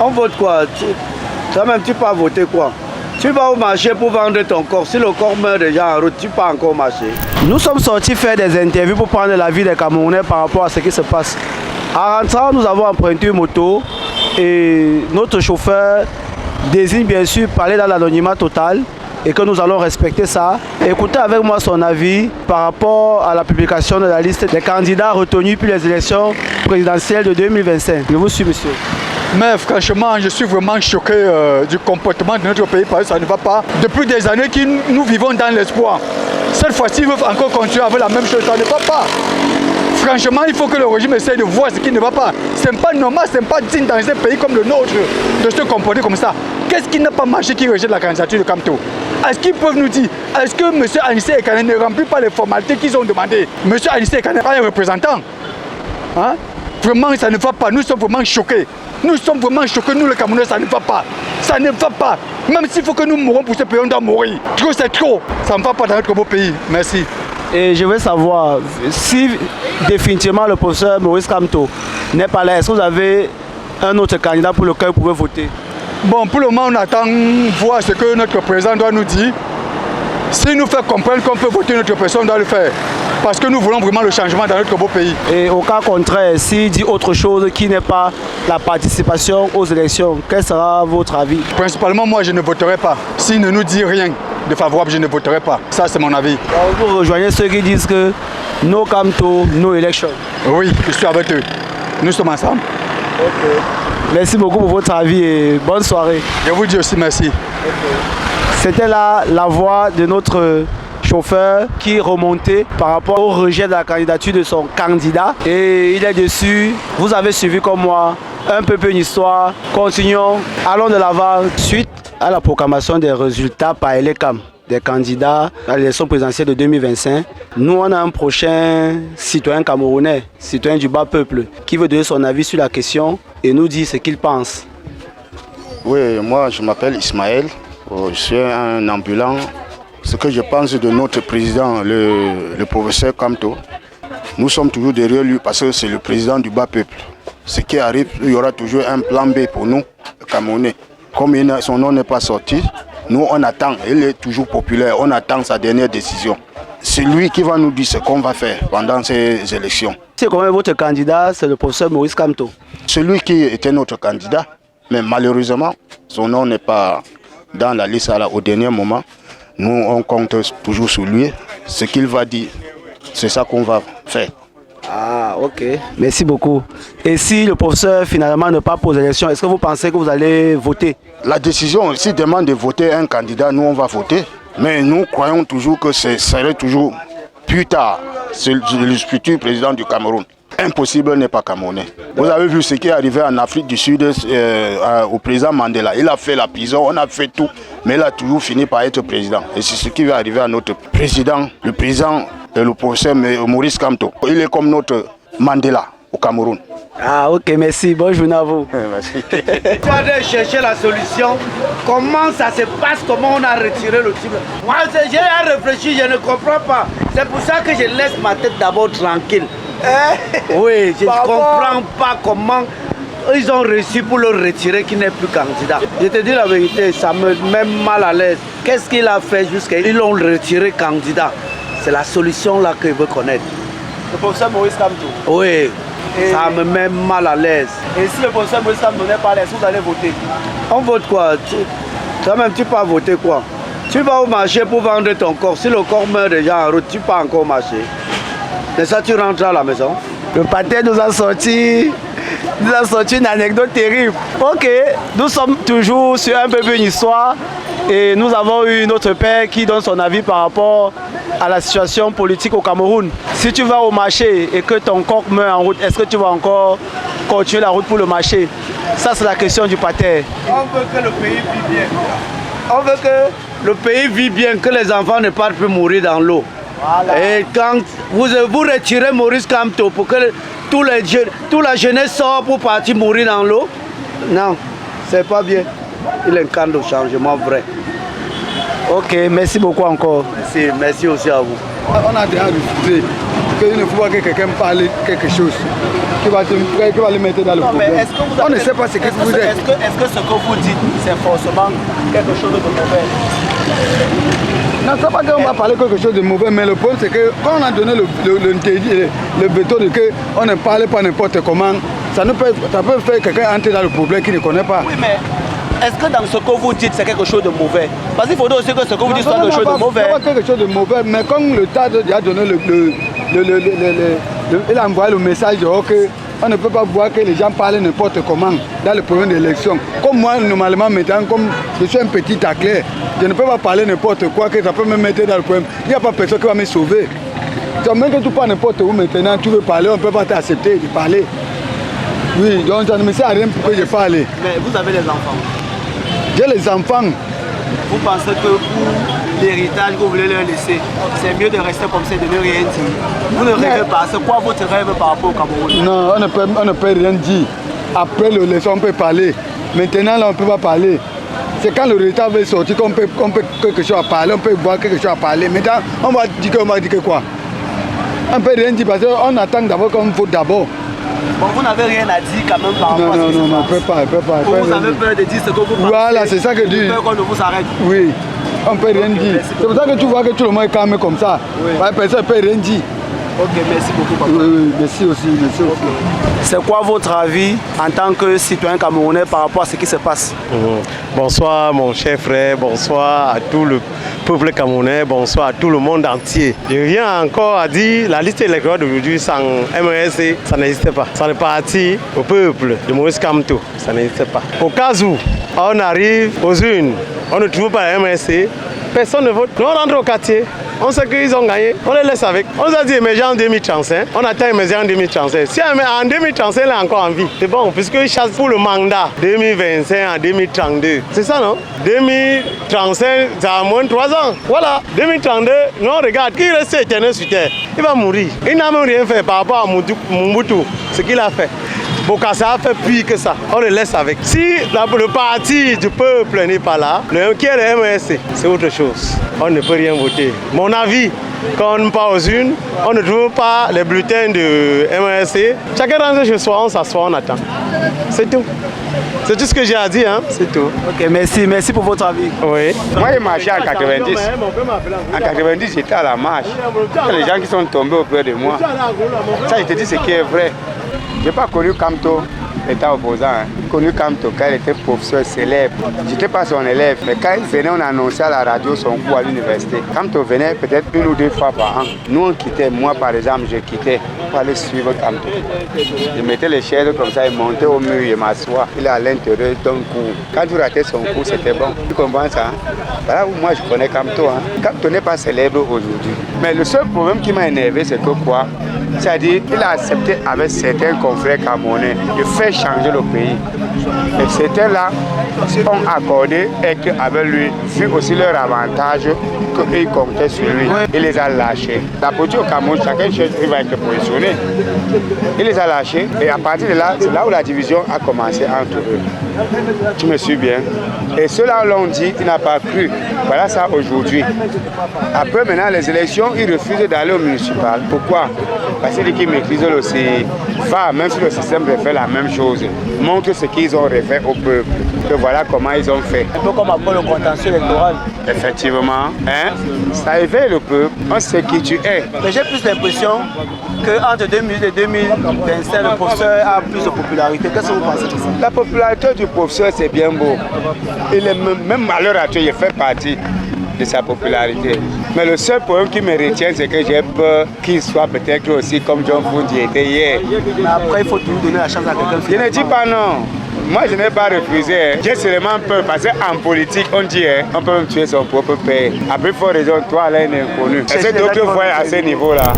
On vote quoi? Toi-même, tu peux voter quoi? Tu vas au marché pour vendre ton corps. Si le corps meurt déjà en route, tu peux encore marcher. Nous sommes sortis faire des interviews pour prendre l'avis des Camerounais par rapport à ce qui se passe. En rentrant, nous avons emprunté une moto et notre chauffeur désigne bien sûr parler dans l'anonymat total et que nous allons respecter ça. Écoutez avec moi son avis par rapport à la publication de la liste des candidats retenus pour les élections présidentielles de 2025. Je vous suis, monsieur. Mais franchement, je suis vraiment choqué du comportement de notre pays parce que ça ne va pas. Depuis des années que nous vivons dans l'espoir. Cette fois-ci, ils veulent encore continuer avec la même chose, ça ne va pas. Franchement, il faut que le régime essaye de voir ce qui ne va pas. Ce n'est pas normal, ce n'est pas digne dans un pays comme le nôtre de se comporter comme ça. Qu'est-ce qui n'a pas marché qui rejette la candidature de Kamto? Est-ce qu'ils peuvent nous dire, est-ce que M. Anissé Ekane ne remplit pas les formalités qu'ils ont demandées? M. Anissé Ekane n'est pas un représentant. Hein? Vraiment, ça ne va pas. Nous sommes vraiment choqués. Nous sommes vraiment choqués, nous les Camerounais, ça ne va pas. Ça ne va pas. Même s'il faut que nous mourons pour ce pays, on doit mourir. Trop, c'est trop. Ça ne va pas dans notre beau pays. Merci. Et je veux savoir, si définitivement le professeur Maurice Kamto n'est pas là, est-ce que vous avez un autre candidat pour lequel vous pouvez voter? Bon, pour le moment, on attend voir ce que notre président doit nous dire. S'il nous fait comprendre qu'on peut voter notre président, on doit le faire. Parce que nous voulons vraiment le changement dans notre beau pays. Et au cas contraire, s'il dit autre chose qui n'est pas la participation aux élections, quel sera votre avis? Principalement, moi, je ne voterai pas. S'il ne nous dit rien de favorable, je ne voterai pas. Ça, c'est mon avis. Alors, vous rejoignez ceux qui disent que no Kamto, no election. Oui, je suis avec eux. Nous sommes ensemble. Okay. Merci beaucoup pour votre avis et bonne soirée. Je vous dis aussi merci. Okay. C'était là la voix de notre chauffeur qui remontait par rapport au rejet de la candidature de son candidat. Et il est dessus. Vous avez suivi comme moi un peu une histoire. Continuons, allons de l'avant. Suite à la proclamation des résultats par Elekam des candidats à l'élection présidentielle de 2025, nous on a un prochain citoyen camerounais, citoyen du bas peuple, qui veut donner son avis sur la question et nous dire ce qu'il pense. Oui, moi je m'appelle Ismaël, je suis un ambulant. Ce que je pense de notre président, le professeur Kamto, nous sommes toujours derrière lui parce que c'est le président du bas peuple. Ce qui arrive, il y aura toujours un plan B pour nous, Camerounais. Comme son nom n'est pas sorti, nous on attend, il est toujours populaire, on attend sa dernière décision. C'est lui qui va nous dire ce qu'on va faire pendant ces élections. C'est quand même votre candidat, c'est le professeur Maurice Kamto. Celui qui était notre candidat, mais malheureusement, son nom n'est pas dans la liste au dernier moment. Nous, on compte toujours sur lui. Ce qu'il va dire, c'est ça qu'on va faire. Ah, ok. Merci beaucoup. Et si le professeur finalement ne part pas aux élections, est-ce que vous pensez que vous allez voter? La décision, s'il demande de voter un candidat, nous, on va voter. Mais nous croyons toujours que ce serait toujours plus tard. C'est le futur président du Cameroun. Impossible n'est pas camerounais. Vous avez vu ce qui est arrivé en Afrique du Sud au président Mandela. Il a fait la prison, on a fait tout, mais il a toujours fini par être président. Et c'est ce qui va arriver à notre président, le président, le professeur Maurice Kamto. Il est comme notre Mandela au Cameroun. Ah ok, merci. Bonne journée à vous. Merci. Tu vas chercher la solution. Comment ça se passe? Comment on a retiré le type? Moi, j'ai réfléchi, je ne comprends pas. C'est pour ça que je laisse ma tête d'abord tranquille. Oui, je ne comprends pas comment ils ont réussi pour le retirer qui n'est plus candidat. Je te dis la vérité, ça me met mal à l'aise. Qu'est-ce qu'il a fait jusqu'à qu'ils l'ont retiré candidat? C'est la solution là que je veux connaître. Le professeur Maurice Kamto? Oui, ça me met mal à l'aise. Et si le professeur Maurice Kamto n'est pas là, est-ce que vous allez voter? On vote quoi? Toi-même, tu peux voter quoi? Tu vas au marché pour vendre ton corps. Si le corps meurt déjà en route, tu peux encore marcher. Et ça, tu rentres à la maison. Le pâté nous a sorti une anecdote terrible. Ok, nous sommes toujours sur un peu une histoire et nous avons eu notre père qui donne son avis par rapport à la situation politique au Cameroun. Si tu vas au marché et que ton coq meurt en route, est-ce que tu vas encore continuer la route pour le marché? Ça, c'est la question du pâté. On veut que le pays vive bien. On veut que le pays vive bien, que les enfants ne partent plus mourir dans l'eau. Voilà. Et quand vous retirez Maurice Kamto pour que toute la jeunesse sort pour partir mourir dans l'eau, non, c'est pas bien. Il incarne le changement vrai. Ok, merci beaucoup encore. Merci aussi à vous. On a déjà refusé qu'il ne faut pas que quelqu'un parle quelque chose. qui va le mettre dans le problème. On ne sait pas ce que vous êtes. Est-ce que ce que vous dites, c'est forcément quelque chose de mauvais? Non, c'est pas qu'on va parler quelque chose de mauvais, mais le problème c'est que quand on a donné le veto de qu'on ne parle pas n'importe comment, ça peut faire quelqu'un entrer dans le problème qui ne connaît pas. Oui, mais est-ce que dans ce que vous dites, c'est quelque chose de mauvais? Parce qu'il faudrait aussi que ce que vous dites soit quelque chose de mauvais. C'est pas quelque chose de mauvais, mais comme le TAD a donné il a envoyé le message qu'on ne peut pas voir que les gens parlent n'importe comment dans le problème d'élection. Comme moi, normalement, maintenant, comme je suis un petit taclé, je ne peux pas parler n'importe quoi, que ça peut me mettre dans le problème. Il n'y a pas personne qui va me sauver. Même que tu parles n'importe où maintenant, tu veux parler, on ne peut pas t'accepter de parler. Oui, donc ça ne me sert à rien pour que je parle. Mais vous avez les enfants. J'ai les enfants. Vous pensez que pour l'héritage que vous voulez leur laisser, c'est mieux de rester comme ça et de ne rien dire? Vous ne rêvez pas. C'est quoi votre rêve par rapport au Cameroun? Non, on ne peut rien dire. Après l'élection, on peut parler. Maintenant, là, on ne peut pas parler. C'est quand le résultat va sortir qu'on peut quelque chose à parler, on peut voir quelque chose à parler. Maintenant, on va dire quoi? On ne peut rien dire parce qu'on attend d'abord qu'on vote d'abord. Bon, vous n'avez rien à dire quand même par rapport à ce qui se passe. Non, on ne peut pas. Vous avez peur de dire ce que vous pensez. Voilà, c'est ça que je dis. Peur qu'on ne vous arrête. Oui, on ne peut rien dire. C'est pour ça que tu vois que tout le monde est calme comme ça. Oui. Personne ne peut rien dire. Ok, merci beaucoup, papa. Oui, merci aussi. C'est quoi votre avis en tant que citoyen camerounais par rapport à ce qui se passe? Bonsoir mon cher frère, bonsoir à tout le peuple camerounais, bonsoir à tout le monde entier. Je n'ai rien encore à dire, la liste électorale d'aujourd'hui sans MRSC, ça n'existe pas. Ça n'est parti au peuple de Maurice Kamto, ça n'existe pas. Au cas où on arrive aux urnes, on ne trouve pas la MRSC, personne ne vote. Nous on rentre au quartier. On sait qu'ils ont gagné, on les laisse avec. On nous a dit émergent en 2035, on attend émergent en 2035. Si en 2035 il est encore en vie, c'est bon, puisqu'il chasse pour le mandat 2025 à 2032. C'est ça, non? 2035, ça a moins de 3 ans. Voilà, 2032, non, regarde, qui reste éternel sur terre, il va mourir. Il n'a même rien fait par rapport à Mobutu, ce qu'il a fait. Bokassa a fait pire que ça, on le laisse avec. Si le parti du peuple n'est pas là, qui est le MRSC, c'est autre chose. On ne peut rien voter. Mon avis, quand on part aux urnes, on ne trouve pas les bulletins de MRSC. Chacun rentre chez soi, on s'assoit, on attend. C'est tout. C'est tout ce que j'ai à dire, hein? C'est tout. Ok, merci pour votre avis. Oui. Moi, j'ai marché en 90. En 90, j'étais à la marche. Il y a les gens qui sont tombés auprès de moi. Ça, je te dis ce qui est vrai. Je n'ai pas connu Kamto étant opposant. J'ai connu Kamto quand il était professeur célèbre. Je n'étais pas son élève, mais quand il venait, on annonçait à la radio son cours à l'université. Kamto venait peut-être 1 ou 2 fois par an. Nous, on quittait. Moi, par exemple, je quittais pour aller suivre Kamto. Je mettais les chaises comme ça, il montait au mur, il m'assoit. Il est à l'intérieur d'un cours. Quand tu ratais son cours, c'était bon. Tu comprends ça? Voilà où moi, je connais Kamto. Kamto n'est pas célèbre aujourd'hui. Mais le seul problème qui m'a énervé, c'est que quoi? C'est-à-dire qu'il a accepté avec certains confrères camerounais de faire changer le pays. Et certains-là ont accordé être avec lui, vu aussi leur avantage qu'ils comptaient sur lui. Il les a lâchés. La politique au Cameroun, chacun cherche où il va être positionné. Il les a lâchés et à partir de là, c'est là où la division a commencé entre eux. Tu me suis bien? Et ceux-là l'ont dit, il n'a pas cru. Voilà ça aujourd'hui. Après maintenant les élections, il refuse d'aller au municipal. Pourquoi? Parce qu'il maîtrise le CFA, même si le système refait la même chose, montre ce qu'ils ont refait au peuple. Que voilà comment ils ont fait. Un peu comme après le contentieux électoral. Effectivement, hein? Ça éveille le peuple, on sait qui tu es. Mais j'ai plus l'impression qu'entre 2000 et 2025, le professeur a plus de popularité. Qu'est-ce que vous pensez de ça? La popularité du professeur, c'est bien beau. Il est même à l'heure actuelle, il fait partie de sa popularité. Mais le seul problème qui me retient, c'est que j'ai peur qu'il soit peut-être aussi comme John Fundi était hier. Mais après, il faut toujours donner la chance à quelqu'un. Je ne dis pas non. Moi, je n'ai pas refusé. J'ai seulement peur parce qu'en politique, on dit on peut même tuer son propre père. Après, il faut raison, toi, là, il est inconnu. Est-ce que d'autres voient à ce niveau-là?